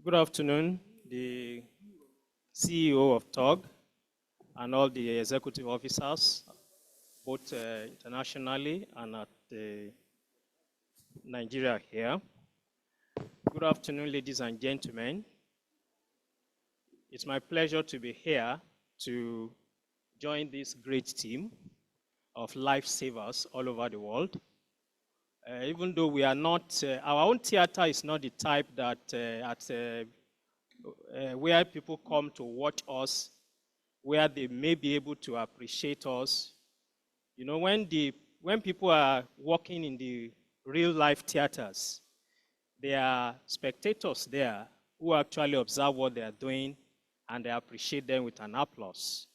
Good afternoon, the CEO of TORG and all the executive officers, both internationally and at Nigeria here. Good afternoon, ladies and gentlemen. It's my pleasure to be here to join this great team of lifesavers all over the world. Even though we are not, our own theater is not the type that where people come to watch us, where they may be able to appreciate us. You know, when people are working in the real life theaters, there are spectators there who actually observe what they are doing and they appreciate them with an applause.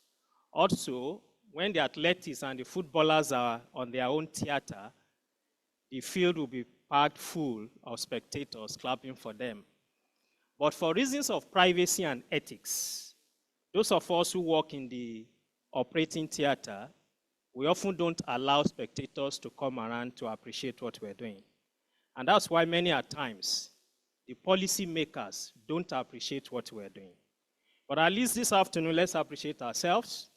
Also, when the athletes and the footballers are on their own theater, the field will be packed full of spectators clapping for them. But for reasons of privacy and ethics, those of us who work in the operating theater, we often don't allow spectators to come around to appreciate what we're doing. And that's why many a times, the policy makers don't appreciate what we're doing. But at least this afternoon, let's appreciate ourselves.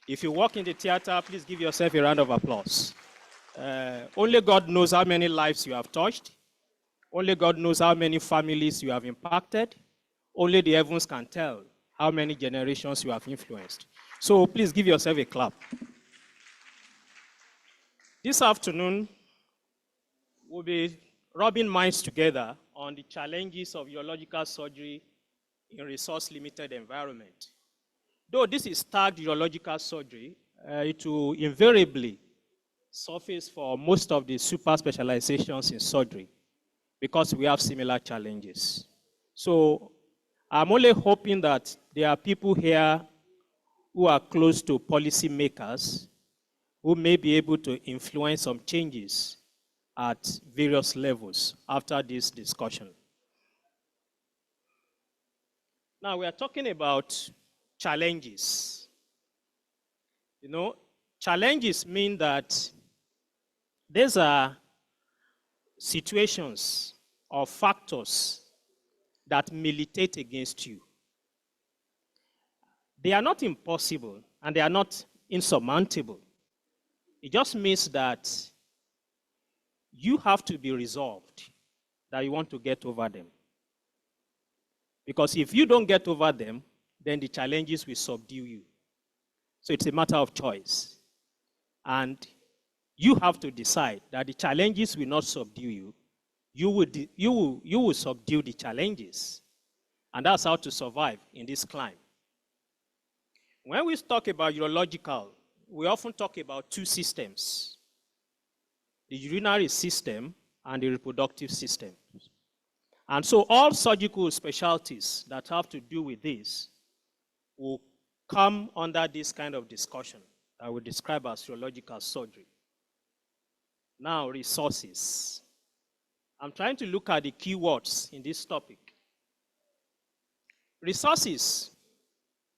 If you work in the theater, please give yourself a round of applause. Only God knows how many lives you have touched. Only God knows how many families you have impacted. Only the heavens can tell how many generations you have influenced. So please give yourself a clap. This afternoon, we'll be rubbing minds together on the challenges of urological surgery in resource-limited environment. Though this is tagged urological surgery, it will invariably surface for most of the super specializations in surgery because we have similar challenges. So I'm only hoping that there are people here who are close to policymakers who may be able to influence some changes at various levels after this discussion. Now we are talking about challenges. You know, challenges mean that these are situations or factors that militate against you. They are not impossible and they are not insurmountable. It just means that you have to be resolved that you want to get over them. Because if you don't get over them, then the challenges will subdue you. So it's a matter of choice. And you have to decide that the challenges will not subdue you. You will subdue the challenges. And that's how to survive in this climb. When we talk about urological, we often talk about two systems: the urinary system and the reproductive system. And so all surgical specialties that have to do with this will come under this kind of discussion that we describe as urological surgery. Now, resources. I'm trying to look at the keywords in this topic. Resources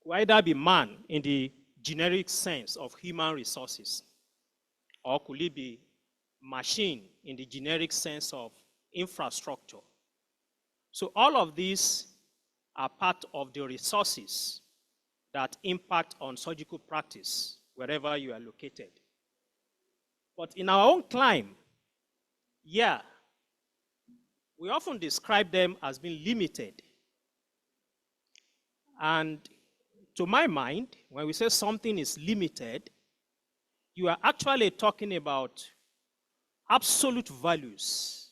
will either be man in the generic sense of human resources, or could it be machine in the generic sense of infrastructure. So all of these are part of the resources that impact on surgical practice wherever you are located. But in our own climb, yeah, we often describe them as being limited. And to my mind, when we say something is limited, you are actually talking about absolute values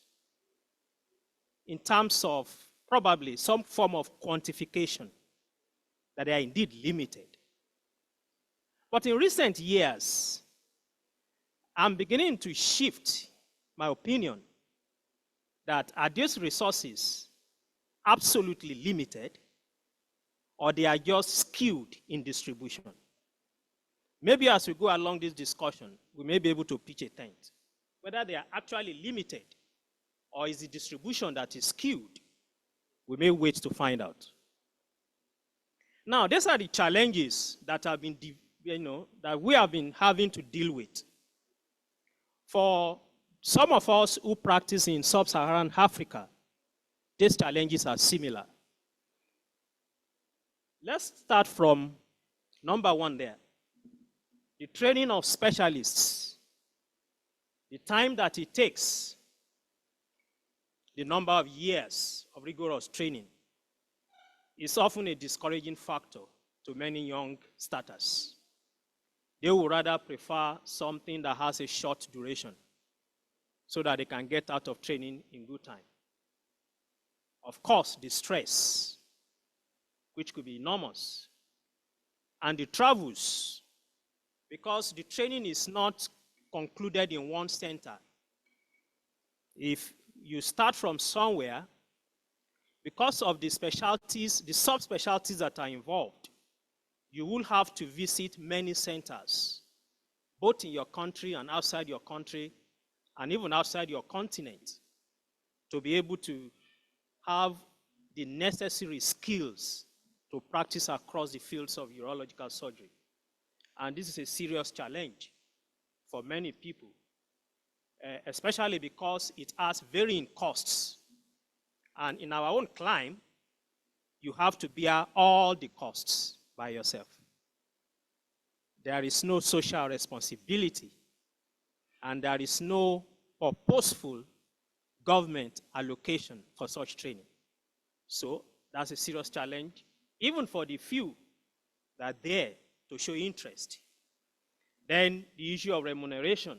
in terms of probably some form of quantification that they are indeed limited. But in recent years, I'm beginning to shift my opinion that are these resources absolutely limited, or they are just skewed in distribution. Maybe as we go along this discussion, we may be able to pitch a tent. Whether they are actually limited, or is the distribution that is skewed, we may wait to find out. Now, these are the challenges that have been, that we have been having to deal with. For some of us who practice in sub-Saharan Africa, these challenges are similar. Let's start from number one there. The training of specialists. The time that it takes, the number of years of rigorous training is often a discouraging factor to many young starters. They would rather prefer something that has a short duration so that they can get out of training in good time. Of course, the stress, which could be enormous, and the travels, because the training is not concluded in one center. If you start from somewhere, because of the specialties, the subspecialties that are involved, you will have to visit many centers, both in your country and outside your country, and even outside your continent, to be able to have the necessary skills to practice across the fields of urological surgery. And this is a serious challenge for many people, especially because it has varying costs. And in our own climb, you have to bear all the costs by yourself. There is no social responsibility, and there is no purposeful government allocation for such training. So that's a serious challenge, even for the few that are there to show interest. Then the issue of remuneration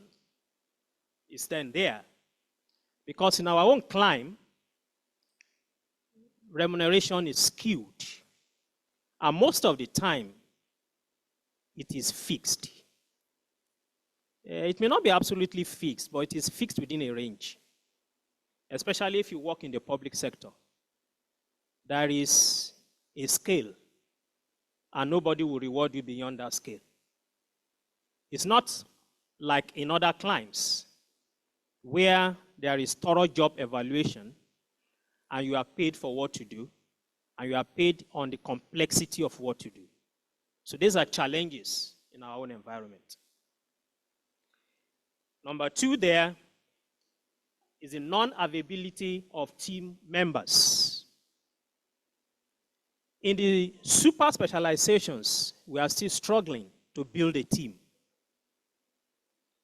is then there, because in our own climb, remuneration is skewed, and most of the time, it is fixed. It may not be absolutely fixed, but it is fixed within a range, especially if you work in the public sector. There is a scale, and nobody will reward you beyond that scale. It's not like in other climes, where there is thorough job evaluation, and you are paid for what you do, and you are paid on the complexity of what you do. So these are challenges in our own environment. Number two there is the non-availability of team members. In the super specializations, we are still struggling to build a team.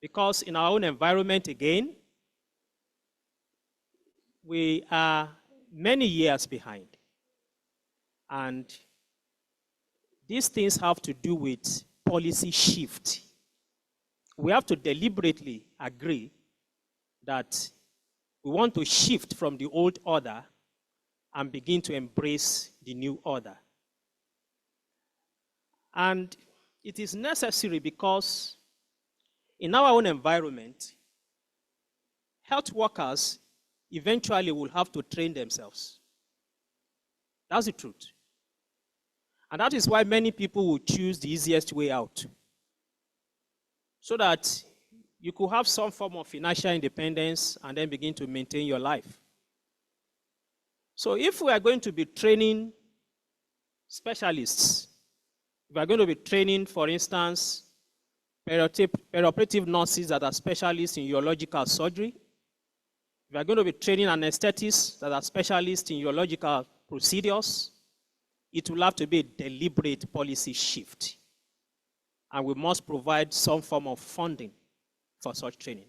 Because in our own environment, again, we are many years behind. And these things have to do with policy shift. We have to deliberately agree that we want to shift from the old order and begin to embrace the new order. And it is necessary because in our own environment, health workers eventually will have to train themselves. That's the truth. And that is why many people will choose the easiest way out, so that you could have some form of financial independence and then begin to maintain your life. So if we are going to be training specialists, if we are going to be training, for instance, perioperative nurses that are specialists in urological surgery, if we are going to be training anesthetists that are specialists in urological procedures, it will have to be a deliberate policy shift. And we must provide some form of funding for such training.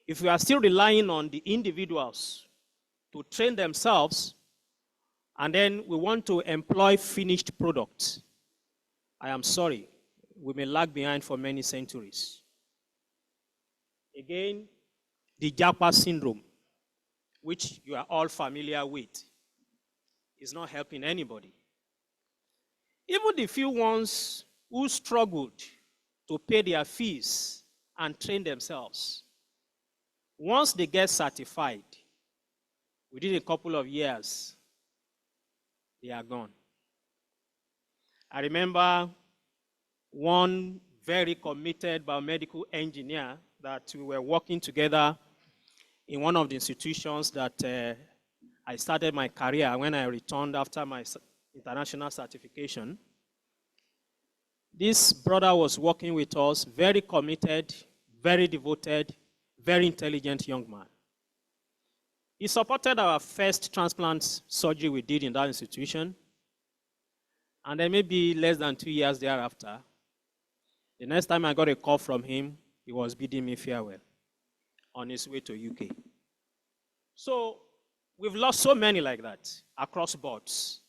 If we are still relying on the individuals to train themselves, and then we want to employ finished products, I am sorry, we may lag behind for many centuries. Again, the JAPA syndrome, which you are all familiar with, is not helping anybody. Even the few ones who struggled to pay their fees and train themselves, once they get certified, within a couple of years, they are gone. I remember one very committed biomedical engineer that we were working together in one of the institutions that I started my career when I returned after my international certification. This brother was working with us, very committed, very devoted, very intelligent young man. He supported our first transplant surgery we did in that institution. And then maybe less than 2 years thereafter, the next time I got a call from him, he was bidding me farewell on his way to UK. So we've lost so many like that across boards,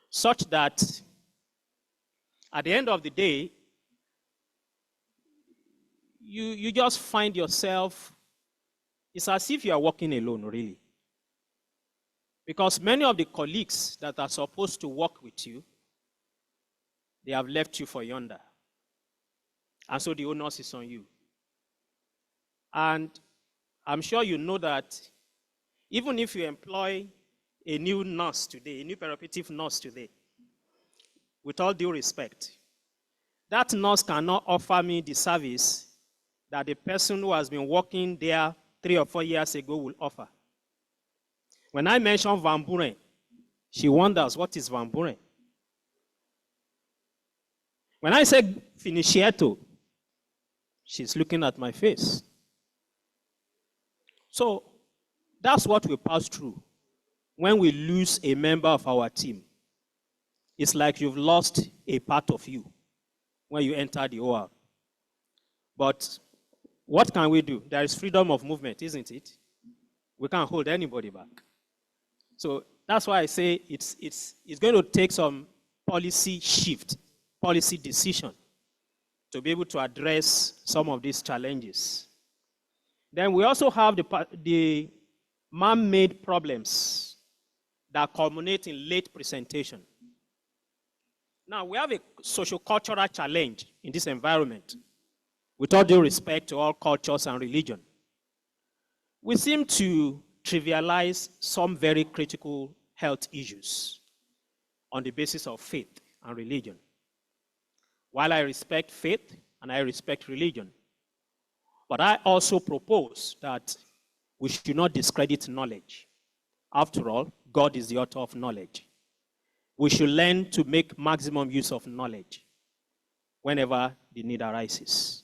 such that at the end of the day, you just find yourself, it's as if you are walking alone, really. Because many of the colleagues that are supposed to work with you, they have left you for yonder. And so the onus is on you. And I'm sure you know that even if you employ a new nurse today, a new perioperative nurse today, with all due respect, that nurse cannot offer me the service that the person who has been working there 3 or 4 years ago will offer. When I mention Van Buren, she wonders, what is Van Buren? When I say Finicietto, she's looking at my face. So that's what we pass through when we lose a member of our team. It's like you've lost a part of you when you enter the OR. But what can we do? There is freedom of movement, isn't it? We can't hold anybody back. So that's why I say it's going to take some policy shift, policy decision to be able to address some of these challenges. Then we also have the man-made problems that culminate in late presentation. Now, we have a socio-cultural challenge in this environment, with all due respect to all cultures and religion. We seem to trivialize some very critical health issues on the basis of faith and religion. While I respect faith and I respect religion, but I also propose that we should not discredit knowledge. After all, God is the author of knowledge. We should learn to make maximum use of knowledge whenever the need arises.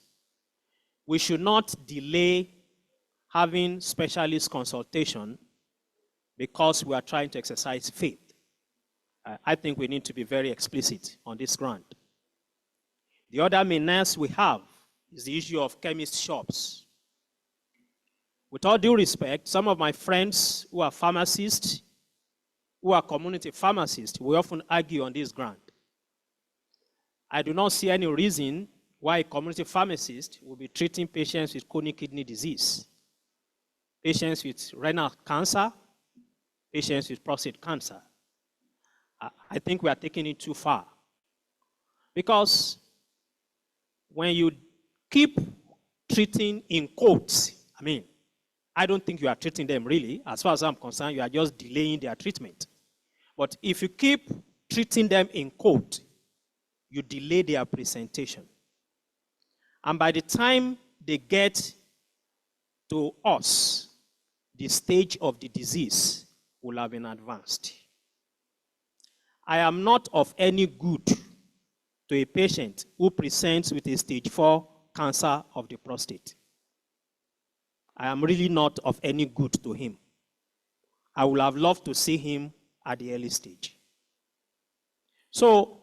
We should not delay having specialist consultation because we are trying to exercise faith. I think we need to be very explicit on this ground. The other menace we have is the issue of chemist shops. With all due respect, some of my friends who are pharmacists, who are community pharmacists, we often argue on this ground. I do not see any reason why a community pharmacist will be treating patients with chronic kidney disease, patients with renal cancer, patients with prostate cancer. I think we are taking it too far. Because when you keep treating in quotes, I don't think you are treating them really. As far as I'm concerned, you are just delaying their treatment. But if you keep treating them in quote, you delay their presentation. And by the time they get to us, the stage of the disease will have been advanced. I am not of any good to a patient who presents with a stage 4 cancer of the prostate. I am really not of any good to him. I would have loved to see him at the early stage. So,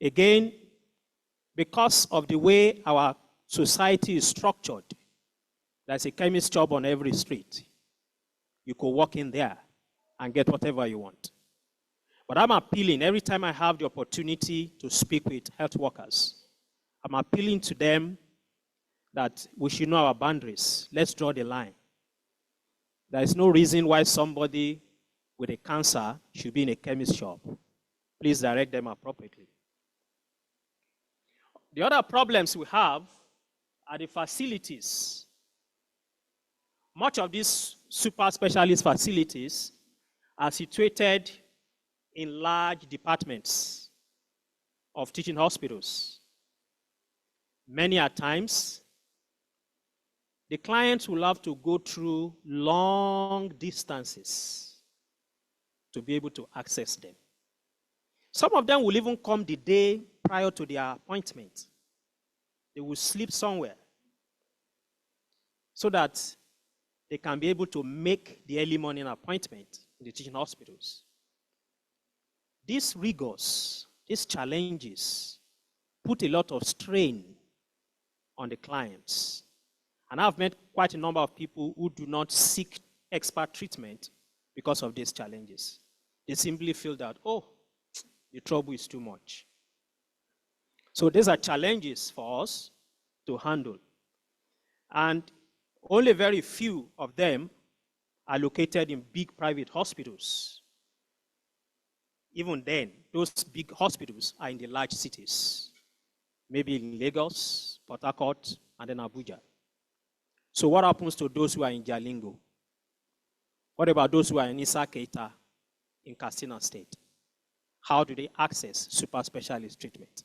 again, because of the way our society is structured, there's a chemist shop on every street. You could walk in there and get whatever you want. But I'm appealing, every time I have the opportunity to speak with health workers, I'm appealing to them that we should know our boundaries. Let's draw the line. There is no reason why somebody with a cancer should be in a chemist shop. Please direct them appropriately. The other problems we have are the facilities. Much of these super specialist facilities are situated in large departments of teaching hospitals. Many a times, the clients will have to go through long distances to be able to access them. Some of them will even come the day prior to their appointment. They will sleep somewhere so that they can be able to make the early morning appointment in the teaching hospitals. These rigors, these challenges put a lot of strain on the clients. And I've met quite a number of people who do not seek expert treatment because of these challenges. They simply feel that, oh, the trouble is too much. So these are challenges for us to handle. And only very few of them are located in big private hospitals. Even then, those big hospitals are in the large cities, maybe in Lagos, Port Harcourt, and then Abuja. So what happens to those who are in Jalingo? What about those who are in Issa Keita in Katsina State? How do they access super specialist treatment?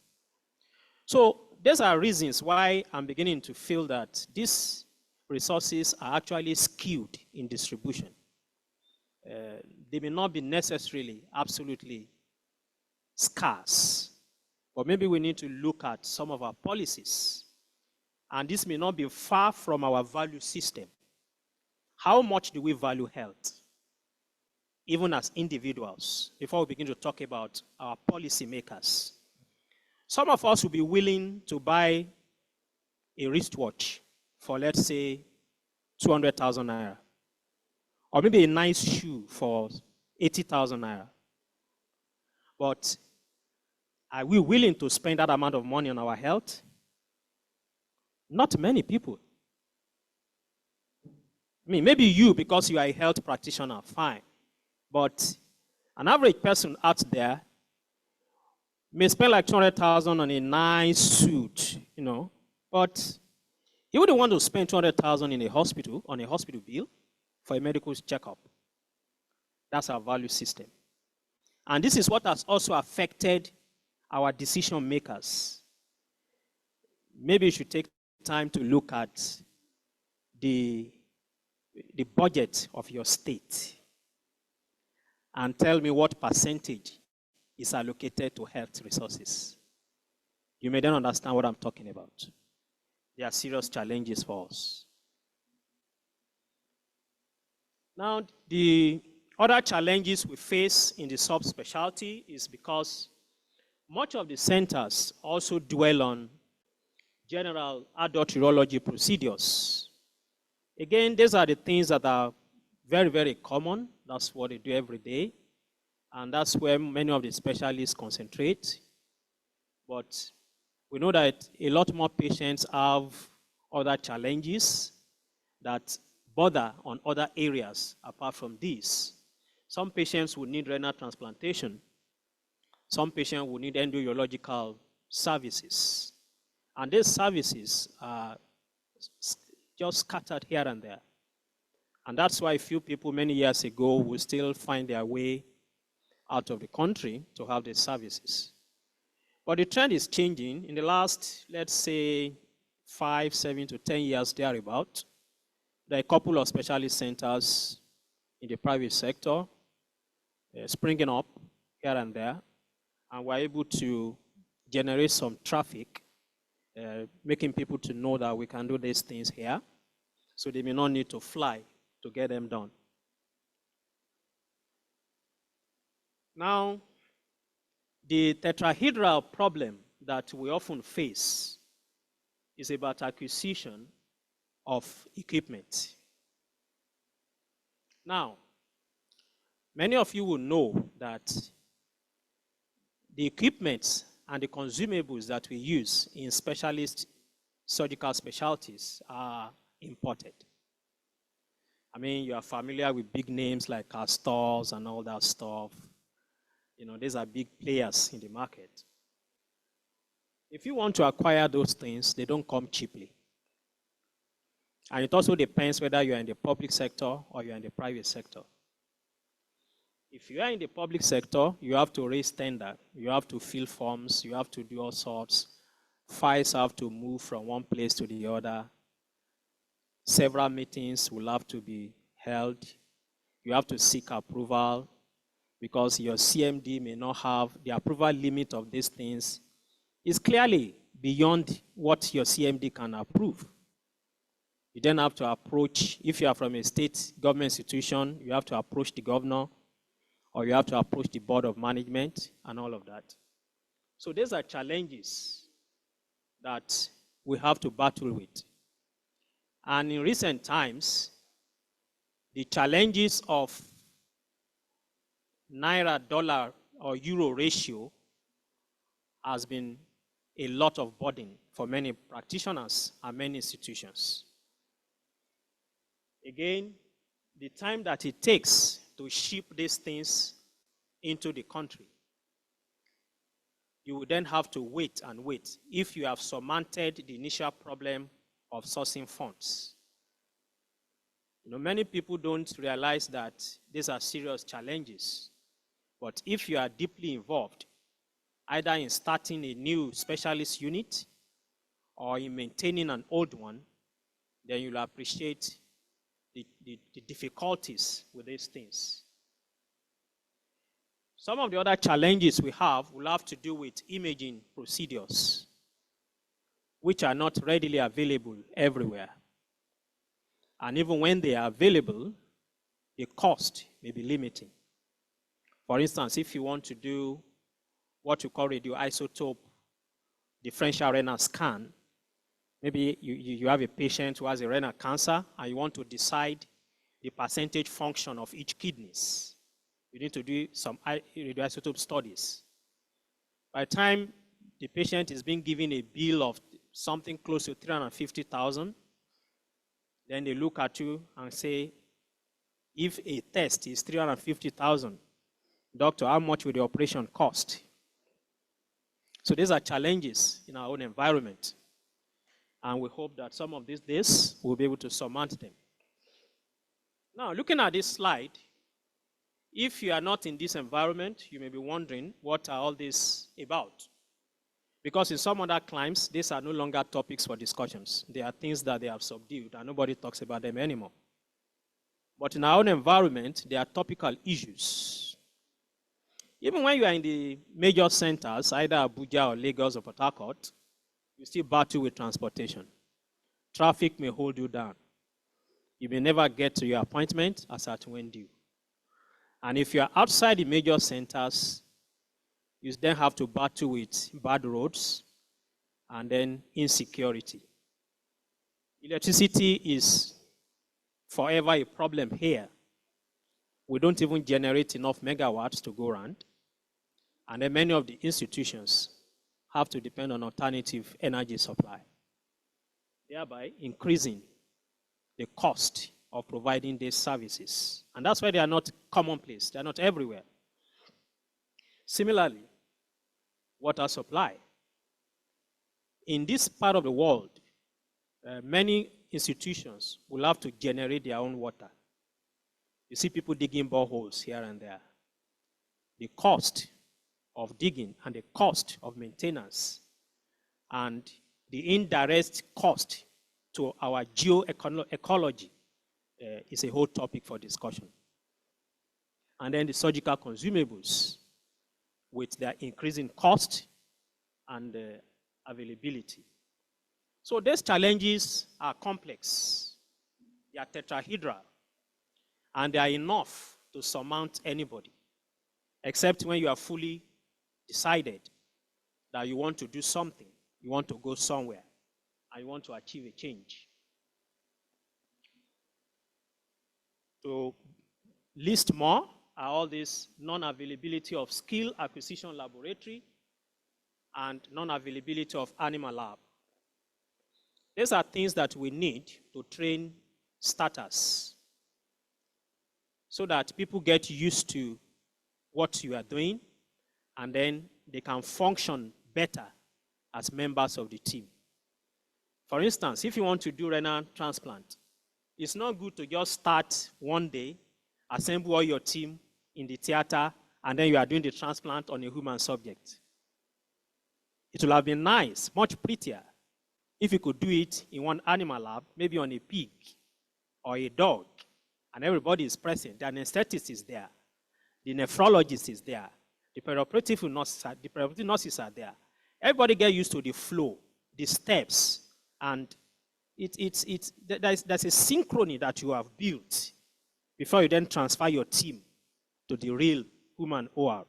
So these are reasons why I'm beginning to feel that these resources are actually skewed in distribution. They may not be necessarily absolutely scarce, but maybe we need to look at some of our policies. And this may not be far from our value system. How much do we value health, even as individuals, before we begin to talk about our policymakers? Some of us will be willing to buy a wristwatch for, let's say, 200,000 naira, or maybe a nice shoe for 80,000 naira. But are we willing to spend that amount of money on our health? Not many people. I mean, maybe you, because you are a health practitioner, fine. But an average person out there may spend like 200,000 on a nice suit, you know, but you wouldn't want to spend 200,000 in a hospital, on a hospital bill for a medical checkup. That's our value system. And this is what has also affected our decision makers. Maybe you should take time to look at the budget of your state and tell me what percentage is allocated to health resources. You may then understand what I'm talking about. There are serious challenges for us. Now, the other challenges we face in the subspecialty is because much of the centers also dwell on general adult urology procedures. Again, these are the things that are very, very common. That's what they do every day. And that's where many of the specialists concentrate. But we know that a lot more patients have other challenges that bother on other areas apart from these. Some patients will need renal transplantation. Some patients will need endourological services. And these services are just scattered here and there. And that's why a few people many years ago will still find their way out of the country to have these services. But the trend is changing. In the last, let's say, 5, 7 to 10 years thereabout, there are a couple of specialist centers in the private sector springing up here and there, and we're able to generate some traffic, making people to know that we can do these things here, so they may not need to fly to get them done. Now, the tetrahedral problem that we often face is about acquisition of equipment. Now, many of you will know that the equipment and the consumables that we use in specialist surgical specialties are imported. I mean, you are familiar with big names like Castors and all that stuff. You know, these are big players in the market. If you want to acquire those things, they don't come cheaply. And it also depends whether you're in the public sector or you're in the private sector. If you are in the public sector, you have to raise tender, you have to fill forms, you have to do all sorts. Files have to move from one place to the other. Several meetings will have to be held. You have to seek approval because your CMD may not have the approval limit of these things. It's clearly beyond what your CMD can approve. You then have to approach, if you are from a state government institution, you have to approach the governor, or you have to approach the board of management and all of that. So these are challenges that we have to battle with. And in recent times, the challenges of naira, dollar, or euro ratio has been a lot of burden for many practitioners and many institutions. Again, the time that it takes to ship these things into the country, you will then have to wait and wait if you have surmounted the initial problem of sourcing funds. Many people don't realize that these are serious challenges. But if you are deeply involved, either in starting a new specialist unit or in maintaining an old one, then you'll appreciate the difficulties with these things. Some of the other challenges we have will have to do with imaging procedures, which are not readily available everywhere. And even when they are available, the cost may be limiting. For instance, if you want to do what we call radioisotope differential renal scan, maybe you have a patient who has a renal cancer and you want to decide the percentage function of each kidneys. You need to do some radioisotope studies. By the time the patient is being given a bill of something close to 350,000, then they look at you and say, if a test is 350,000, doctor, how much will the operation cost? So these are challenges in our own environment. And we hope that some of these days we'll be able to surmount them. Now, looking at this slide, if you are not in this environment, you may be wondering, what are all this about? Because in some other climes, these are no longer topics for discussions. They are things that they have subdued, and nobody talks about them anymore. But in our own environment, they are topical issues. Even when you are in the major centers, either Abuja or Lagos or Port Harcourt, you still battle with transportation. Traffic may hold you down. You may never get to your appointment as at when due. And if you are outside the major centers, you then have to battle with bad roads and then insecurity. Electricity is forever a problem here. We don't even generate enough megawatts to go around. And then many of the institutions have to depend on alternative energy supply, thereby increasing the cost of providing these services. And that's why they are not commonplace. They are not everywhere. Similarly, water supply. In this part of the world, many institutions will have to generate their own water. You see people digging boreholes here and there. The cost of digging and the cost of maintenance and the indirect cost to our geoecology is a whole topic for discussion. And then the surgical consumables with their increasing cost and availability. So these challenges are complex. They are tetrahedral. And they are enough to surmount anybody, except when you are fully decided that you want to do something, you want to go somewhere, and you want to achieve a change. To list more are all this non-availability of skill acquisition laboratory and non-availability of animal lab. These are things that we need to train starters so that people get used to what you are doing and then they can function better as members of the team. For instance, if you want to do renal transplant, it's not good to just start one day, assemble all your team in the theater, and then you are doing the transplant on a human subject. It would have been nice, much prettier, if you could do it in one animal lab, maybe on a pig or a dog, and everybody is present. The anesthetist is there. The nephrologist is there. The perioperative nurses are there. Everybody get used to the flow, the steps, and there's a synchrony that you have built before you then transfer your team to the real human OR,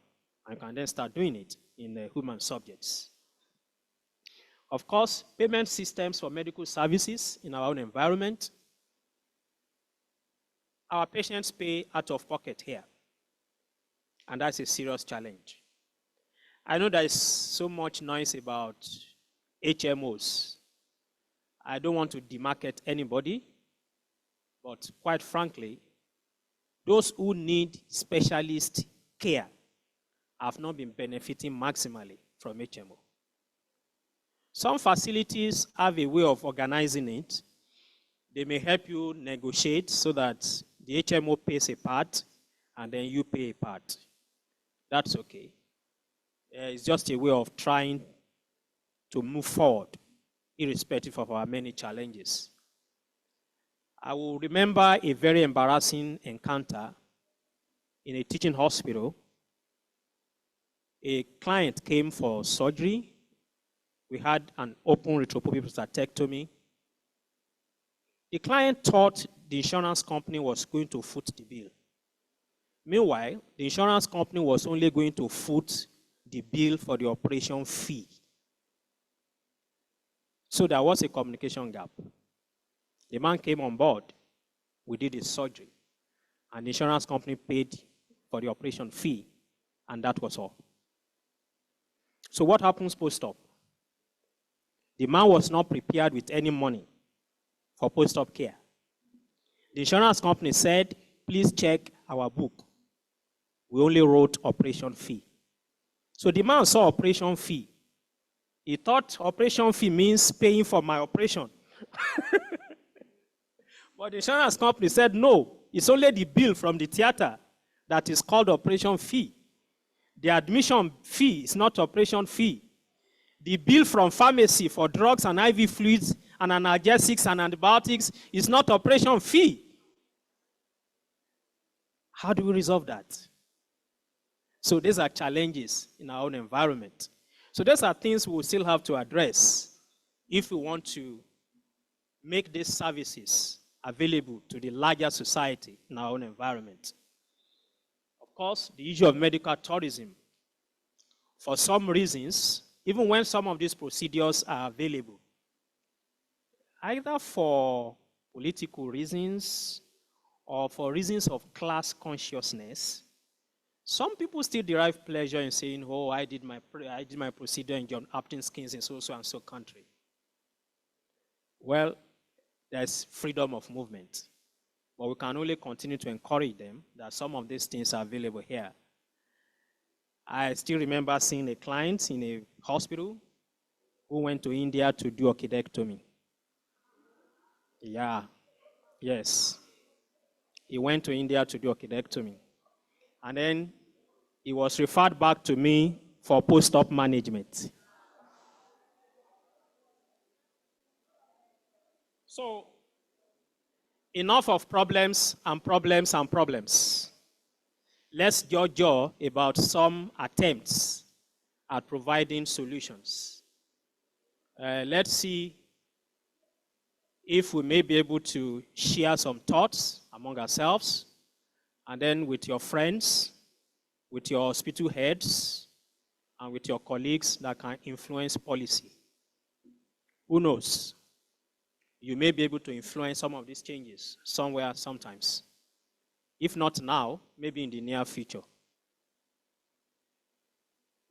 and you can then start doing it. in human subjects. Of course, payment systems for medical services in our own environment. Our patients pay out of pocket here, and that's a serious challenge. I know there is so much noise about HMOs. I don't want to demarket anybody, but quite frankly, those who need specialist care have not been benefiting maximally from HMO. Some facilities have a way of organizing it. They may help you negotiate so that the HMO pays a part and then you pay a part. That's okay. It's just a way of trying to move forward, irrespective of our many challenges. I will remember a very embarrassing encounter in a teaching hospital. A client came for surgery. We had an open retropubic prostatectomy. The client thought the insurance company was going to foot the bill. Meanwhile, the insurance company was only going to foot the bill for the operation fee. So there was a communication gap. The man came on board. We did his surgery. And the insurance company paid for the operation fee, and that was all. So what happens post-op? The man was not prepared with any money for post-op care. The insurance company said, please check our book. We only wrote operation fee. So the man saw operation fee. He thought operation fee means paying for my operation. But the insurance company said, no, it's only the bill from the theater that is called operation fee. The admission fee is not operation fee. The bill from pharmacy for drugs and IV fluids and analgesics and antibiotics is not operation fee. How do we resolve that? So these are challenges in our own environment. So those are things we will still have to address if we want to make these services available to the larger society in our own environment. Of course, the issue of medical tourism. For some reasons, even when some of these procedures are available, either for political reasons or for reasons of class consciousness, some people still derive pleasure in saying, oh, I did my procedure in John Hopkins in so and so country. Well, there's freedom of movement. But we can only continue to encourage them that some of these things are available here. I still remember seeing a client in a hospital who went to India to do orchidectomy. Yeah, yes. He went to India to do orchidectomy. And then he was referred back to me for post-op management. So, enough of problems and problems and problems. Let's judge about some attempts at providing solutions. Let's see if we may be able to share some thoughts among ourselves, and then with your friends, with your hospital heads, and with your colleagues that can influence policy. Who knows? You may be able to influence some of these changes somewhere, sometimes. If not now, maybe in the near future.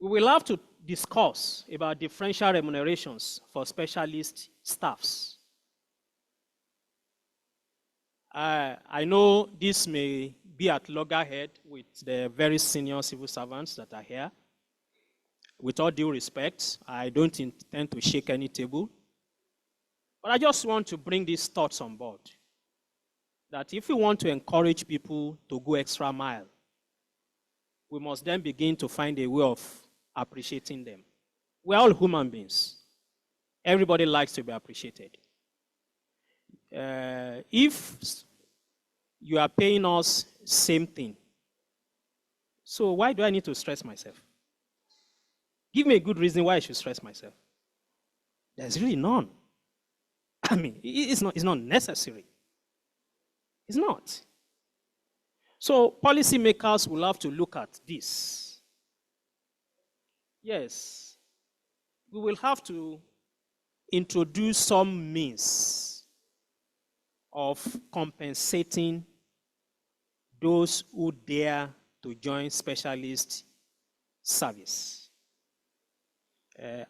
We will have to discuss about differential remunerations for specialist staffs. I know this may be at loggerhead with the very senior civil servants that are here. With all due respect, I don't intend to shake any table. But I just want to bring these thoughts on board. That if we want to encourage people to go extra mile, we must then begin to find a way of appreciating them. We're all human beings. Everybody likes to be appreciated. If you are paying us same thing, so why do I need to stress myself? Give me a good reason why I should stress myself. There's really none. I mean, it's not necessary. It's not. So policymakers will have to look at this. yes, we will have to introduce some means of compensating those who dare to join specialist service.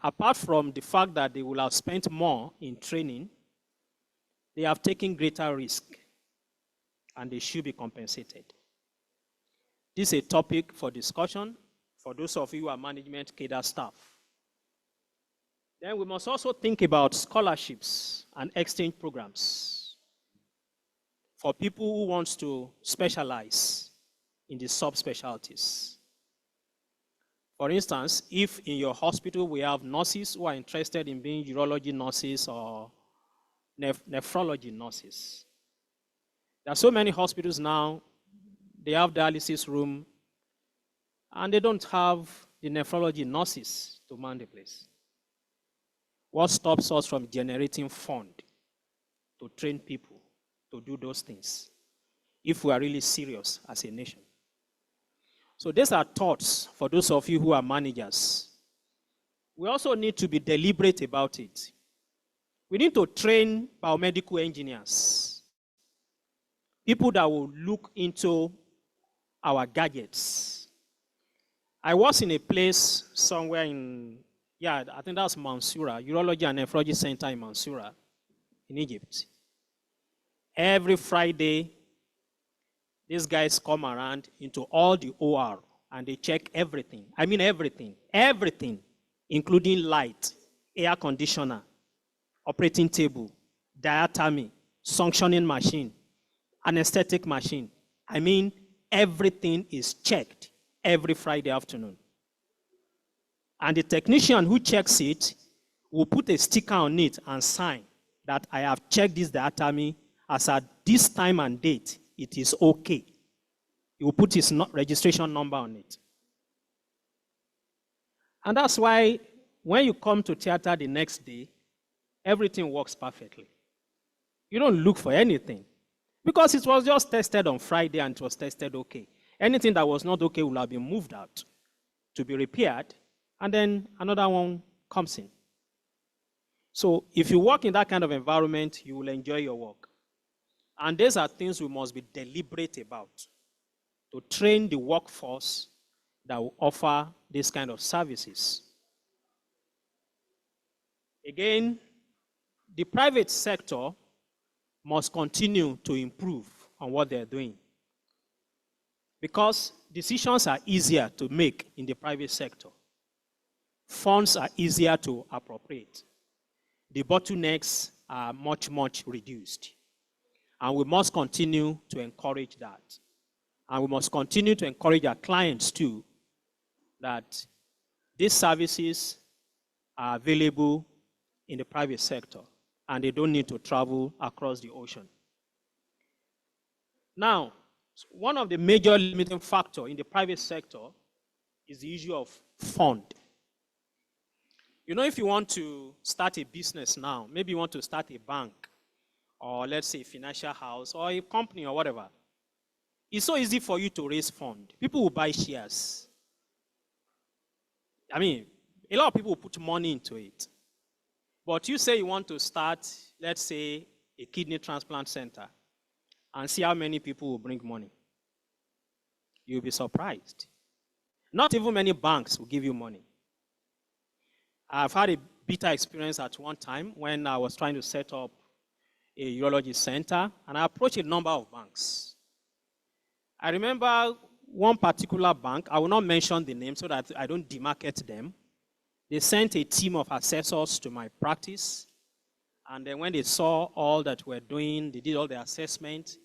Apart from the fact that they will have spent more in training, they have taken greater risk and they should be compensated. This is a topic for discussion for those of you who are management cadre staff. Then we must also think about scholarships and exchange programs for people who want to specialize in the subspecialties. For instance, if in your hospital we have nurses who are interested in being urology nurses or nephrology nurses. There are so many hospitals now, they have dialysis room, and they don't have the nephrology nurses to man the place. What stops us from generating fund to train people to do those things if we are really serious as a nation? So these are thoughts for those of you who are managers. We also need to be deliberate about it. We need to train biomedical engineers, people that will look into our gadgets. I was in a place somewhere in, I think that's Mansoura, Urology and Nephrology Center in Mansoura, in Egypt. Every Friday, these guys come around into all the OR and they check everything. I mean everything, including light, air conditioner, operating table, diatomy, suctioning machine, anesthetic machine. I mean, everything is checked every Friday afternoon. And the technician who checks it will put a sticker on it and sign that I have checked this diatomy as at this time and date, it is okay. He will put his registration number on it. And that's why when you come to theater the next day, everything works perfectly. You don't look for anything because it was just tested on Friday and it was tested okay. Anything that was not okay will have been moved out to be repaired, and then another one comes in. So if you work in that kind of environment, you will enjoy your work. And these are things we must be deliberate about to train the workforce that will offer this kind of services. Again, the private sector must continue to improve on what they're doing, because decisions are easier to make in the private sector. Funds are easier to appropriate. The bottlenecks are much, much reduced. And we must continue to encourage that. And we must continue to encourage our clients too, that these services are available in the private sector and they don't need to travel across the ocean. Now, one of the major limiting factors in the private sector is the issue of fund. You know, if you want to start a business now, maybe you want to start a bank, or let's say a financial house, or a company, or whatever, it's so easy for you to raise funds. People will buy shares. I mean, a lot of people will put money into it. But you say you want to start, let's say, a kidney transplant center, and see how many people will bring money. You'll be surprised. Not even many banks will give you money. I've had a bitter experience at one time when I was trying to set up a urology center, and I approached a number of banks. I remember one particular bank, I will not mention the name so that I don't demarket them. They sent a team of assessors to my practice, and then when they saw all that we're doing, they did all the assessment,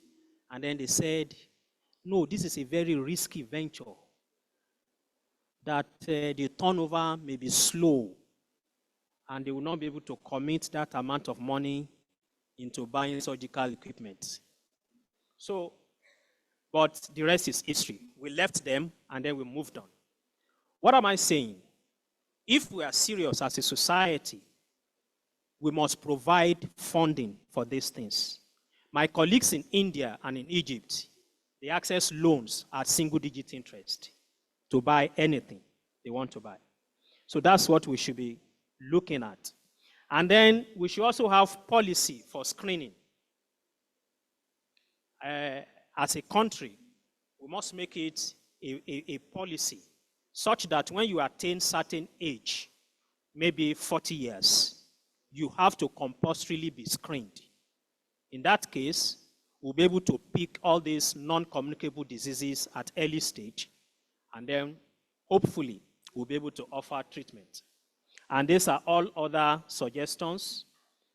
and then they said, no, this is a very risky venture, that the turnover may be slow, and they will not be able to commit that amount of money into buying surgical equipment. So, but the rest is history. We left them and then we moved on. What am I saying? If we are serious as a society, we must provide funding for these things. My colleagues in India and in Egypt, they access loans at single-digit interest to buy anything they want to buy. So that's what we should be looking at. And then we should also have policy for screening. As a country, we must make it a policy such that when you attain certain age, maybe 40 years, you have to compulsorily be screened. In that case, we'll be able to pick all these non-communicable diseases at early stage, and then hopefully we'll be able to offer treatment. And these are all other suggestions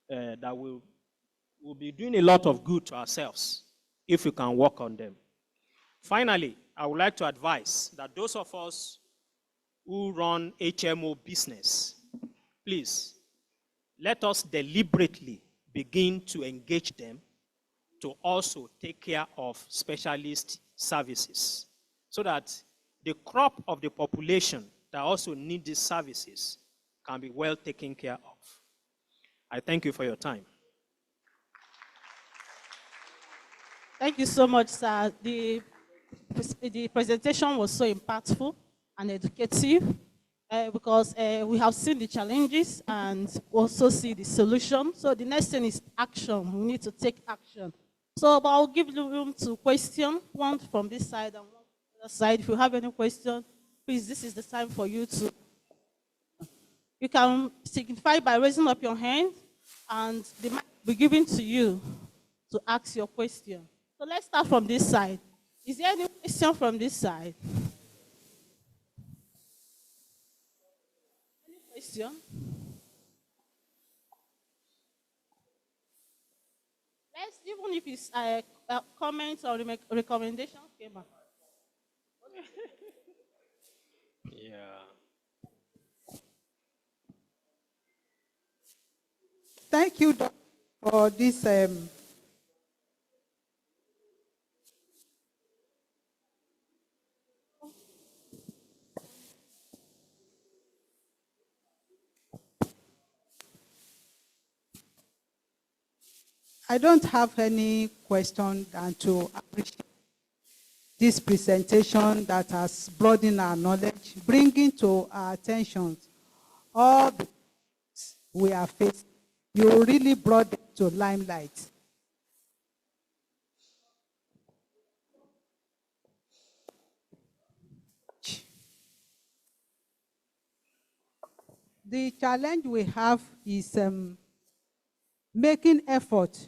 that will be doing a lot of good to ourselves if we can work on them. Finally, I would like to advise that those of us who run HMO business, please, let us deliberately begin to engage them to also take care of specialist services so that the crop of the population that also need these services can be well taken care of. I thank you for your time. Thank you so much, sir. The presentation was so impactful and educative because we have seen the challenges and also see the solution. So the next thing is action. We need to take action. So but I'll give you room to question, one from this side and one from the other side. If you have any question, please, this is the time for you to. You can signify by raising up your hand, and the mic will be given to you to ask your question. So let's start from this side. Is there any question from this side? Any question? Let's, even if it's a comment or recommendation, okay, ma. Yeah. Thank you, Doctor, for this I don't have any question than to appreciate this presentation that has broadened our knowledge, bringing to our attention all the things we are facing. You really brought them to limelight. The challenge we have is making effort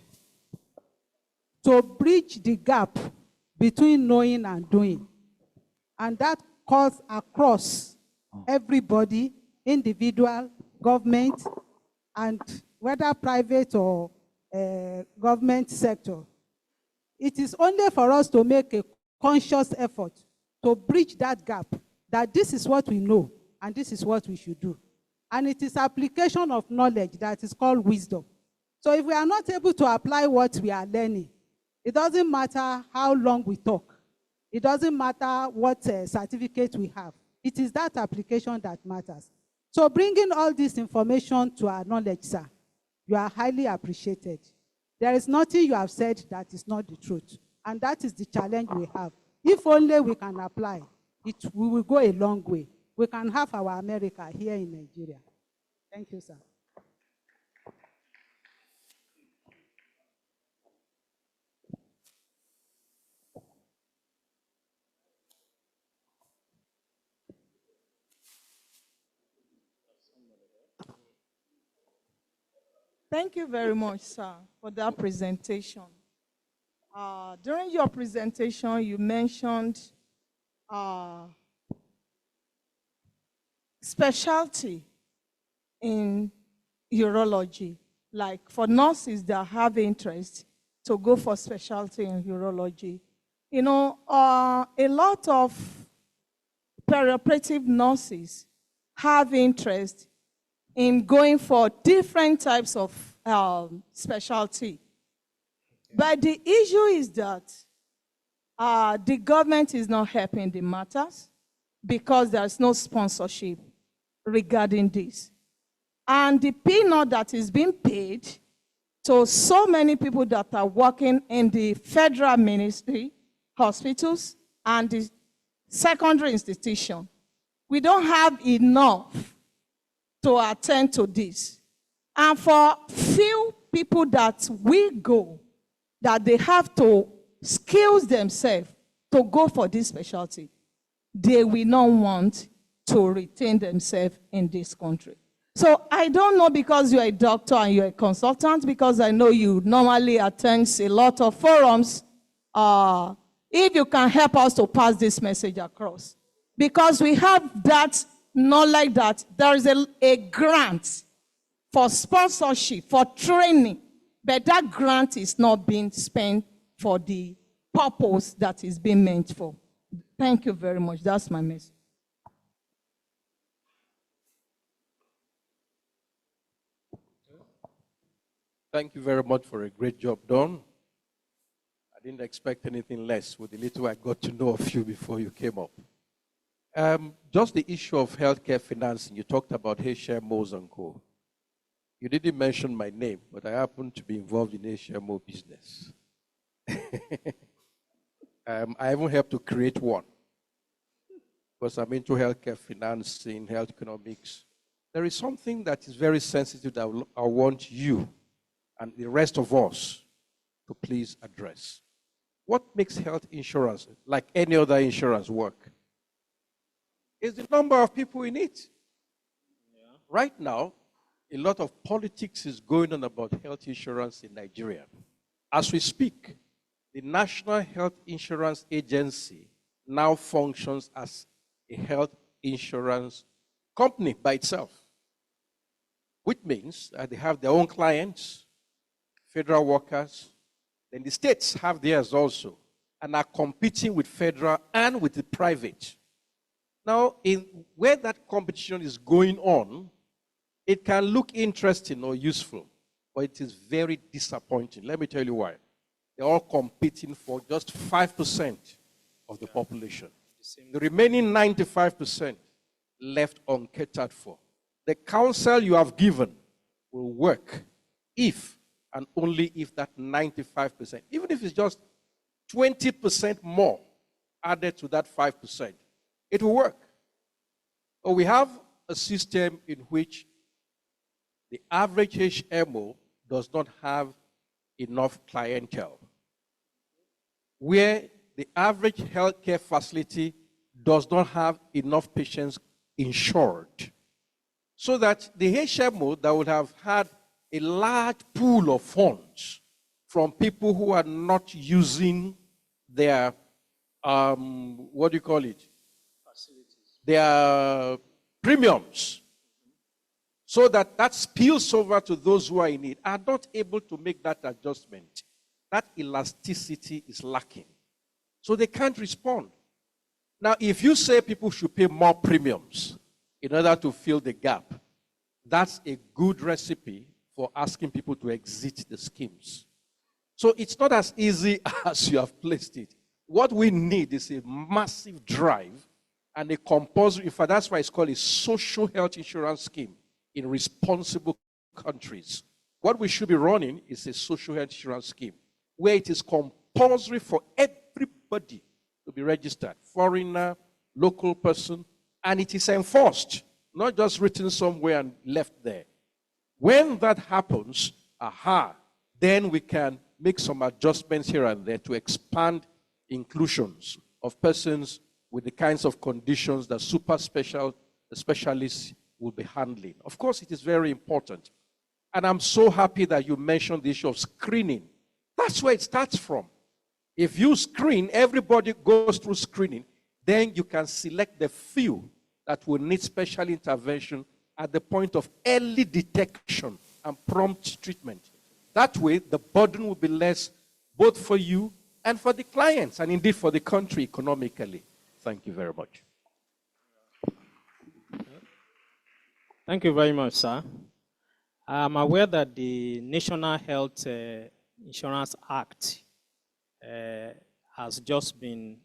to bridge the gap between knowing and doing. And that calls across everybody, individual, government, and whether private or government sector. It is only for us to make a conscious effort to bridge that gap, that this is what we know and this is what we should do. And it is application of knowledge that is called wisdom. So if we are not able to apply what we are learning, it doesn't matter how long we talk. It doesn't matter what certificate we have. It is that application that matters. So bringing all this information to our knowledge, sir, you are highly appreciated. There is nothing you have said that is not the truth. And that is the challenge we have. If only we can apply, we will go a long way. We can have our America here in Nigeria. Thank you, sir. Thank you very much, sir, for that presentation. During your presentation, you mentioned specialty in urology, like for nurses that have interest to go for specialty in urology. You know, a lot of perioperative nurses have interest in going for different types of specialty. But the issue is that the government is not helping the matters because there's no sponsorship regarding this. And the peanut that is being paid to so many people that are working in the federal ministry, hospitals, and the secondary institution, we don't have enough to attend to this. And for few people that will go, that they have to skills themselves to go for this specialty, they will not want to retain themselves in this country. So I don't know, because you're a doctor and you're a consultant, because I know you normally attend a lot of forums, if you can help us to pass this message across. Because we have that knowledge that there is a grant for sponsorship, for training, but that grant is not being spent for the purpose that is being meant for. Thank you very much. That's my message. Thank you very much for a great job done. I didn't expect anything less with the little I got to know of you before you came up. Just the issue of healthcare financing, you talked about HMOs and co. You didn't mention my name, but I happen to be involved in HMO business. I even helped to create one, because I'm into healthcare financing, health economics. There is something that is very sensitive that I want you and the rest of us to please address. What makes health insurance, like any other insurance, work? Is the number of people in it. Yeah. Right now, a lot of politics is going on about health insurance in Nigeria. As we speak, the National Health Insurance Agency now functions as a health insurance company by itself, which means that they have their own clients, federal workers, then the states have theirs also, and are competing with federal and with the private. Now, where that competition is going on, it can look interesting or useful, but it is very disappointing. Let me tell you why. They're all competing for just 5% of the population. The remaining 95% left uncatered for. The counsel you have given will work if and only if that 95%, even if it's just 20% more added to that 5%, it will work. But we have a system in which the average HMO does not have enough clientele, where the average healthcare facility does not have enough patients insured, so that the HMO that would have had a large pool of funds from people who are not using their, what do you call it? Facilities. Their premiums, so that that spills over to those who are in need, are not able to make that adjustment. That elasticity is lacking. So they can't respond. Now, if you say people should pay more premiums in order to fill the gap, that's a good recipe for asking people to exit the schemes. So it's not as easy as you have placed it. What we need is a massive drive and a compulsory, in fact, that's why it's called a social health insurance scheme in responsible countries. What we should be running is a social health insurance scheme where it is compulsory for everybody to be registered, foreigner, local person, and it is enforced, not just written somewhere and left there. When that happens, then we can make some adjustments here and there to expand inclusions of persons with the kinds of conditions that specialists will be handling. Of course, it is very important. And I'm so happy that you mentioned the issue of screening. That's where it starts from. If you screen, everybody goes through screening, then you can select the few that will need special intervention at the point of early detection and prompt treatment. That way, the burden will be less both for you and for the clients, and indeed for the country economically. Thank you very much. Thank you very much, sir. I'm aware that the National Health Insurance Act has just been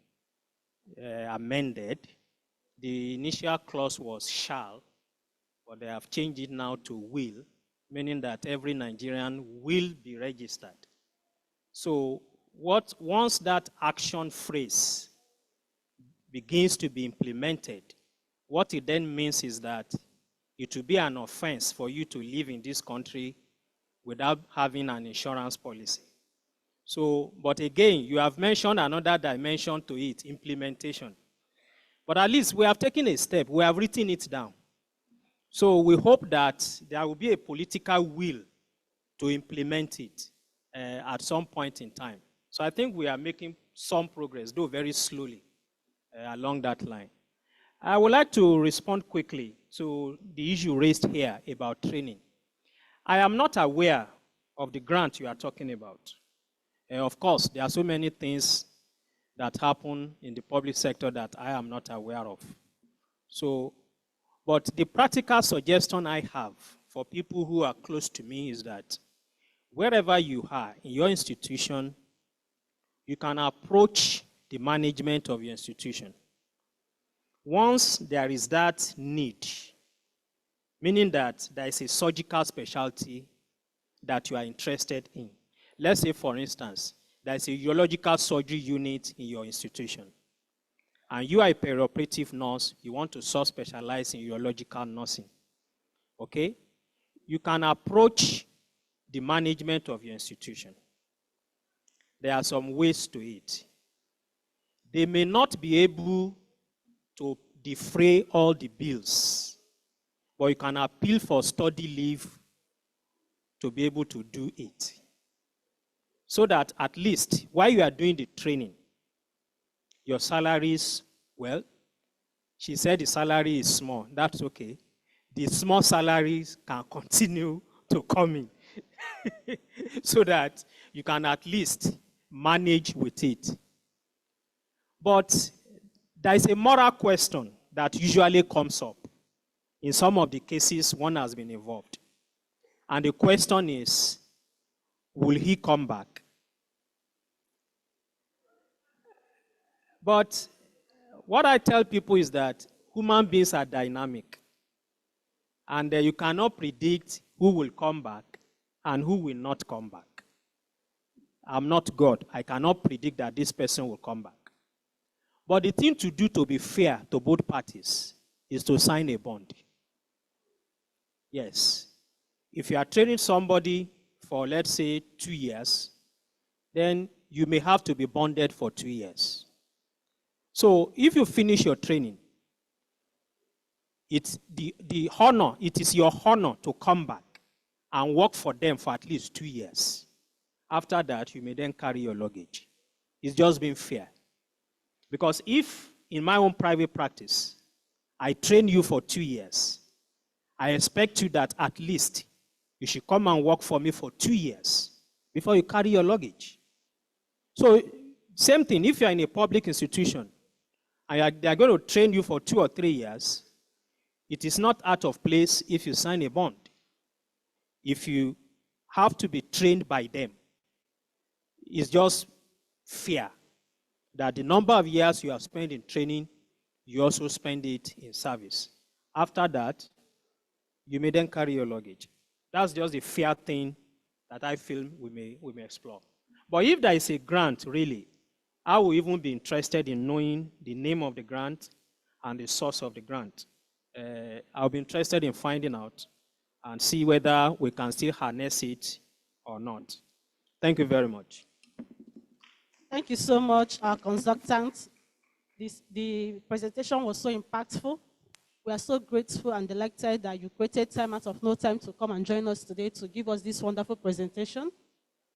amended. The initial clause was shall, but they have changed it now to will, meaning that every Nigerian will be registered. So once that action phrase begins to be implemented, what it then means is that it will be an offense for you to live in this country without having an insurance policy. So, but again, you have mentioned another dimension to it, implementation. But at least we have taken a step. We have written it down. So we hope that there will be a political will to implement it at some point in time. So I think we are making some progress, though very slowly, along that line. I would like to respond quickly to the issue raised here about training. I am not aware of the grant you are talking about. Of course, there are so many things that happen in the public sector that I am not aware of. So, but the practical suggestion I have for people who are close to me is that wherever you are in your institution, you can approach the management of your institution. Once there is that need, meaning that there is a surgical specialty that you are interested in. Let's say, for instance, there is a urological surgery unit in your institution, and you are a perioperative nurse, you want to subspecialize in urological nursing, okay? You can approach the management of your institution. There are some ways to it. They may not be able to defray all the bills, but you can appeal for study leave to be able to do it. So that at least while you are doing the training, your salaries, well, she said the salary is small. That's okay. The small salaries can continue to come in so that you can at least manage with it. But there is a moral question that usually comes up. In some of the cases, one has been involved. And the question is, will he come back? But what I tell people is that human beings are dynamic. And you cannot predict who will come back and who will not come back. I'm not God. I cannot predict that this person will come back. But the thing to do to be fair to both parties is to sign a bond. Yes. If you are training somebody for, let's say, 2 years, then you may have to be bonded for 2 years. So if you finish your training, it's the honor, it is your honor to come back and work for them for at least 2 years. After that, you may then carry your luggage. It's just being fair. Because if in my own private practice, I train you for 2 years, I expect you that at least you should come and work for me for 2 years before you carry your luggage. So same thing, if you're in a public institution, and they're going to train you for 2 or 3 years, it is not out of place if you sign a bond. If you have to be trained by them, it's just fair that the number of years you have spent in training, you also spend it in service. After that, you may then carry your luggage. That's just a fair thing that I feel we may explore. But if there is a grant, really, I will even be interested in knowing the name of the grant and the source of the grant. I'll be interested in finding out and see whether we can still harness it or not. Thank you very much. Thank you so much, our consultant. The presentation was so impactful. We are so grateful and delighted that you created time out of no time to come and join us today to give us this wonderful presentation.